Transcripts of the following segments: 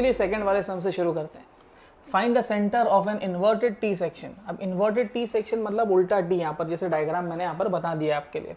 चलिए सेकंड वाले सम से शुरू करते हैं। Find the centre of an inverted T section. अब इन्वर्टेड टी सेक्शन मतलब उल्टा टी, यहाँ पर जैसे डायग्राम मैंने यहाँ पर बता दिया आपके लिए।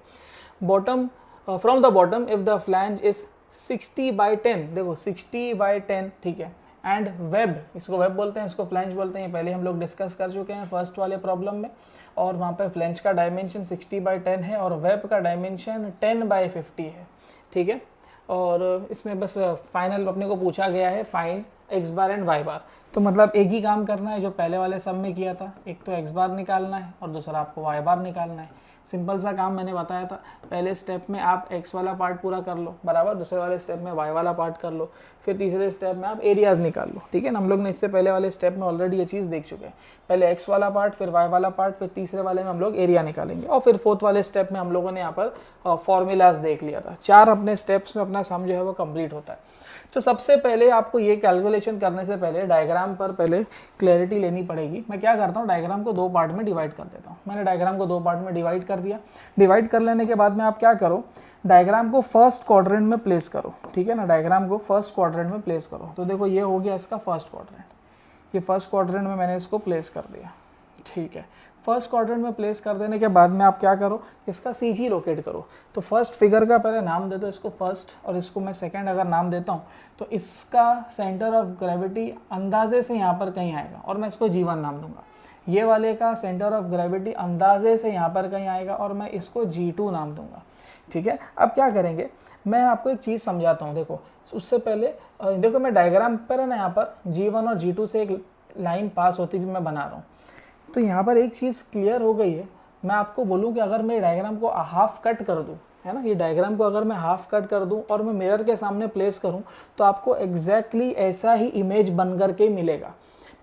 Bottom from the bottom if the flange is 60/10, देखो 60/10, ठीक है, एंड वेब, इसको वेब बोलते हैं, इसको फ्लैंज बोलते हैं, पहले हम लोग डिस्कस कर चुके हैं फर्स्ट वाले प्रॉब्लम में। और वहाँ पर फ्लैंज का डायमेंशन 60/10 है और वेब का डायमेंशन 10/50 है, ठीक है। और इसमें बस फाइनल अपने को पूछा गया है find x bar and y bar. तो मतलब एक ही काम करना है जो पहले वाले सम में किया था, एक तो एक्स बार निकालना है और दूसरा आपको वाई बार निकालना है। सिंपल सा काम मैंने बताया था, पहले स्टेप में आप एक्स वाला पार्ट पूरा कर लो बराबर, दूसरे वाले स्टेप में वाई वाला पार्ट कर लो, फिर तीसरे स्टेप में आप एरियाज निकाल लो, ठीक है ना। हम लोग ने इससे पहले वाले स्टेप में ऑलरेडी ये चीज़ देख चुके हैं, पहले एक्स वाला पार्ट, फिर वाई वाला पार्ट, फिर तीसरे वाले में हम लोग एरिया निकालेंगे और फिर फोर्थ वाले स्टेप में हम लोगों ने यहाँ पर फॉर्मूलाज देख लिया था। 4 अपने स्टेप्स में अपना सम जो है वो कंप्लीट होता है। तो सबसे पहले आपको ये कैलकुलेशन करने से पहले डायग्राम पर पहले क्लैरिटी लेनी पड़ेगी। मैं क्या करता हूँ, डायग्राम को 2 पार्ट में डिवाइड कर देता हूँ। मैंने डायग्राम को 2 पार्ट में डिवाइड कर दिया। डिवाइड कर लेने के बाद में आप क्या करो, डायग्राम को फर्स्ट क्वाड्रेंट में प्लेस करो, ठीक है ना। डायग्राम को फर्स्ट क्वाड्रेंट में प्लेस करो। तो देखो ये हो गया इसका फर्स्ट क्वाड्रेंट, ये फर्स्ट क्वाड्रेंट में मैंने इसको प्लेस कर दिया, ठीक है। फर्स्ट क्वाड्रेंट में प्लेस कर देने के बाद में आप क्या करो, इसका CG लोकेट करो। तो फर्स्ट फिगर का पहले नाम दे दो इसको फर्स्ट, और इसको मैं सेकंड अगर नाम देता हूँ तो इसका सेंटर ऑफ ग्रेविटी अंदाजे से यहाँ पर कहीं आएगा और मैं इसको G1 नाम दूंगा। ये वाले का सेंटर ऑफ ग्रेविटी अंदाजे से यहाँ पर कहीं आएगा और मैं इसको G2 नाम दूंगा, ठीक है। अब क्या करेंगे, मैं आपको एक चीज़ समझाता हूँ। देखो उससे पहले देखो मैं डायग्राम पर है ना, यहाँ पर G1 और G2 से एक लाइन पास होती हुई मैं बना रहा हूँ। तो यहाँ पर एक चीज़ क्लियर हो गई है। मैं आपको बोलूँ कि अगर मैं डायग्राम को हाफ कट कर दूँ, है ना, ये डायग्राम को अगर मैं हाफ कट कर दूँ और मैं मिरर के सामने प्लेस करूँ तो आपको एग्जैक्टली ऐसा ही इमेज बन करके मिलेगा।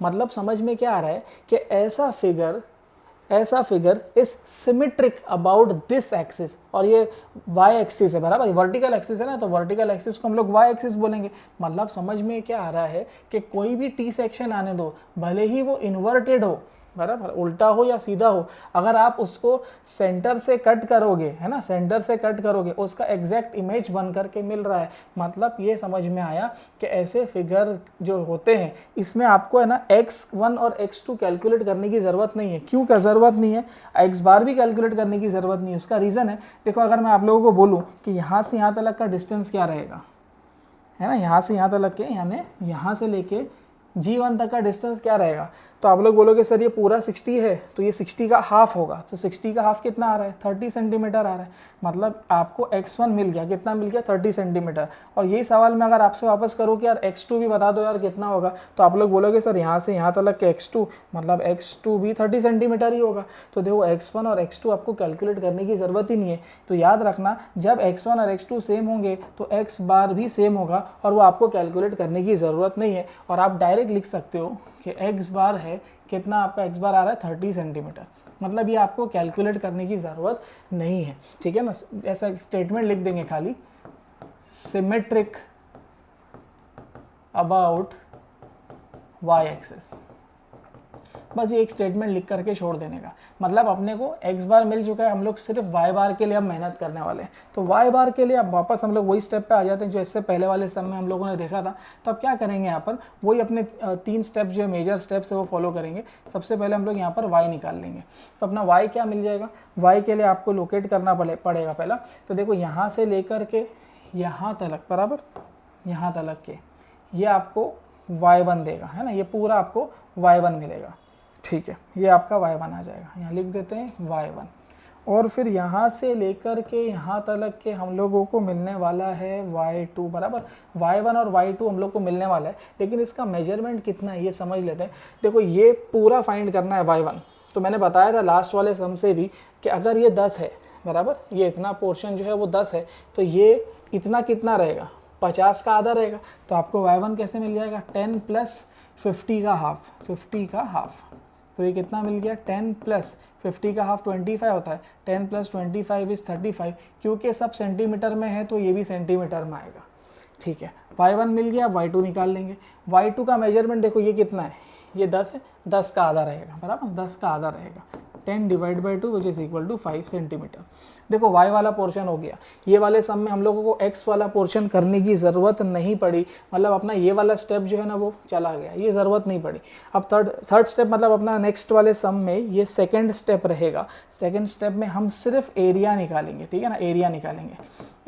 मतलब समझ में क्या आ रहा है कि ऐसा figure is symmetric about this axis, और ये वाई एक्सिस है बराबर, वर्टिकल एक्सिस है ना, तो वर्टिकल एक्सिस को हम लोग वाई एक्सिस बोलेंगे। मतलब समझ में क्या आ रहा है कि कोई भी टी सेक्शन आने दो, भले ही वो इन्वर्टेड हो बराबर, उल्टा हो या सीधा हो, अगर आप उसको सेंटर से कट करोगे, है ना, सेंटर से कट करोगे, उसका एग्जैक्ट इमेज बन करके मिल रहा है। मतलब ये समझ में आया कि ऐसे फिगर जो होते हैं इसमें आपको है ना x1 और x2 कैलकुलेट करने की ज़रूरत नहीं है। क्यों क्या ज़रूरत नहीं है, x बार भी कैलकुलेट करने की ज़रूरत नहीं है। उसका रीज़न है, देखो अगर मैं आप लोगों को बोलूँ कि यहाँ से यहाँ तक का डिस्टेंस क्या रहेगा, है ना, यहाँ से यहाँ तक के, यानी यहाँ से लेके G1 तक का डिस्टेंस क्या रहेगा, तो आप लोग बोलोगे सर ये पूरा 60 है, तो ये 60 का हाफ होगा। तो 60 का हाफ कितना आ रहा है, 30 सेंटीमीटर आ रहा है। मतलब आपको x1 मिल गया, कितना मिल गया, 30 सेंटीमीटर। और यही सवाल मैं अगर आपसे वापस करूँ कि यार x2 भी बता दो यार कितना होगा, तो आप लोग बोलोगे सर यहाँ से यहाँ तक के x2, मतलब x2 भी 30 सेंटीमीटर ही होगा। तो देखो x1 और x2 आपको कैलकुलेट करने की ज़रूरत ही नहीं है। तो याद रखना, जब x1 और x2 सेम होंगे तो x बार भी सेम होगा और वो आपको कैलकुलेट करने की ज़रूरत नहीं है। और आप डायरेक्ट लिख सकते हो कि x बार है कितना, आपका x बार आ रहा है 30 सेंटीमीटर। मतलब ये आपको कैलकुलेट करने की ज़रूरत नहीं है, ठीक है ना। ऐसा स्टेटमेंट लिख देंगे खाली, सिमेट्रिक अबाउट y एक्सिस, बस ये एक स्टेटमेंट लिख करके छोड़ देने का। मतलब अपने को x बार मिल चुका है, हम लोग सिर्फ y बार के लिए अब मेहनत करने वाले हैं। तो y बार के लिए अब वापस हम लोग वही स्टेप पे आ जाते हैं जो इससे पहले वाले सम में हम लोगों ने देखा था। तो अब क्या करेंगे, यहाँ पर वही अपने 3 स्टेप जो है मेजर स्टेप्स है वो फॉलो करेंगे। सबसे पहले हम लोग यहाँ पर y निकाल लेंगे। तो अपना y क्या मिल जाएगा, y के लिए आपको लोकेट करना पड़ेगा पहला। तो देखो यहाँ से लेकर के यहाँ तक बराबर, यहाँ तक के ये आपको y1 देगा, है ना, ये पूरा आपको y1 मिलेगा, ठीक है। ये आपका y1 आ जाएगा, यहाँ लिख देते हैं y1। और फिर यहाँ से लेकर के यहाँ तक के हम लोगों को मिलने वाला है y2 बराबर। y1 और y2 हम लोग को मिलने वाला है, लेकिन इसका मेजरमेंट कितना है ये समझ लेते हैं। देखो ये पूरा फाइंड करना है y1। तो मैंने बताया था लास्ट वाले सम से भी कि अगर ये 10 है बराबर, ये इतना पोर्शन जो है वो 10 है, तो ये इतना कितना रहेगा, 50 का आधा रहेगा। तो आपको y1 कैसे मिल जाएगा, 10 + 50 का हाफ, 50 का हाफ। तो ये कितना मिल गया, 10 + 50 का हाफ 25 होता है। 10 + 25 = 35। क्योंकि सब सेंटीमीटर में है तो ये भी सेंटीमीटर में आएगा, ठीक है। y1 मिल गया, y2 निकाल लेंगे। y2 का मेजरमेंट देखो ये कितना है, ये 10 है, 10 का आधा रहेगा बराबर, 10 का आधा रहेगा। 10 divide by 2 which is equal to 5 centimetre. देखो y वाला पोर्शन हो गया, ये वाले सम में हम लोगों को x वाला पोर्शन करने की ज़रूरत नहीं पड़ी, मतलब अपना ये वाला स्टेप जो है ना वो चला गया, ये ज़रूरत नहीं पड़ी। अब थर्ड स्टेप मतलब अपना नेक्स्ट वाले सम में ये सेकंड स्टेप रहेगा। सेकंड स्टेप में हम सिर्फ एरिया निकालेंगे, ठीक है ना, एरिया निकालेंगे।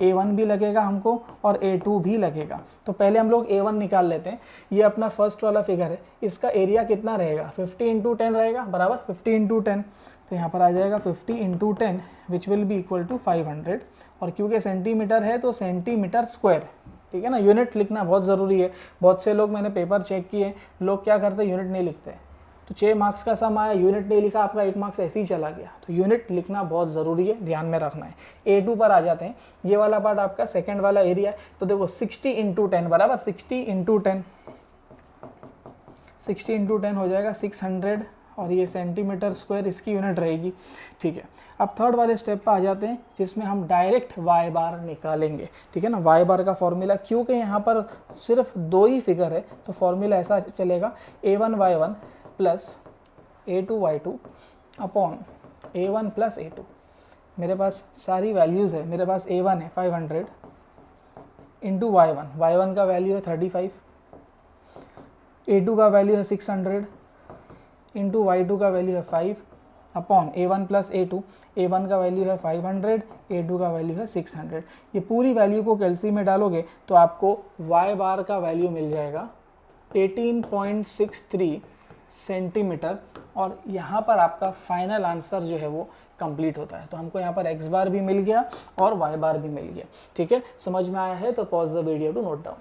A1 भी लगेगा हमको और A2 भी लगेगा। तो पहले हम लोग A1 निकाल लेते हैं। ये अपना फर्स्ट वाला फिगर है, इसका एरिया कितना रहेगा, 50 इंटू 10 रहेगा, बराबर 50 इंटू 10। तो यहाँ पर आ जाएगा 50 into 10 which will be equal to 500। और क्योंकि सेंटीमीटर है तो सेंटीमीटर स्क्वायर, ठीक है ना, यूनिट लिखना बहुत ज़रूरी है। बहुत से लोग, मैंने पेपर चेक किए, लोग क्या करते हैं, यूनिट नहीं लिखते। तो 6 मार्क्स का सम आया, यूनिट नहीं लिखा, आपका 1 मार्क्स ऐसे ही चला गया। तो यूनिट लिखना बहुत ज़रूरी है, ध्यान में रखना है। A2 पर आ जाते हैं, ये वाला पार्ट आपका सेकंड वाला एरिया है। तो देखो 60 इंटू 10 बराबर 60 इंटू 10, 60 इंटू 10 हो जाएगा 600 और ये सेंटीमीटर स्क्वायर इसकी यूनिट रहेगी, ठीक है। अब थर्ड वाले स्टेप पर आ जाते हैं जिसमें हम डायरेक्ट y बार निकालेंगे, ठीक है ना। y बार का फॉर्मूला, क्योंकि यहाँ पर सिर्फ 2 ही फिगर है तो फॉर्मूला ऐसा चलेगा, A1y1 plus A2y2 upon A1 plus A2। मेरे पास सारी वैल्यूज़ है, मेरे पास A1 है 500 इंटू y1 का वैल्यू है 35, A2 का वैल्यू है 600 इंटू y2 का वैल्यू है 5 upon A1 plus A2। A1 का वैल्यू है 500, A2 का वैल्यू है 600। ये पूरी वैल्यू को कैलसी में डालोगे तो आपको y बार का वैल्यू मिल जाएगा 18.63 सेंटीमीटर। और यहाँ पर आपका फाइनल आंसर जो है वो कंप्लीट होता है। तो हमको यहाँ पर x बार भी मिल गया और y बार भी मिल गया, ठीक है। समझ में आया है तो pause the video to note down.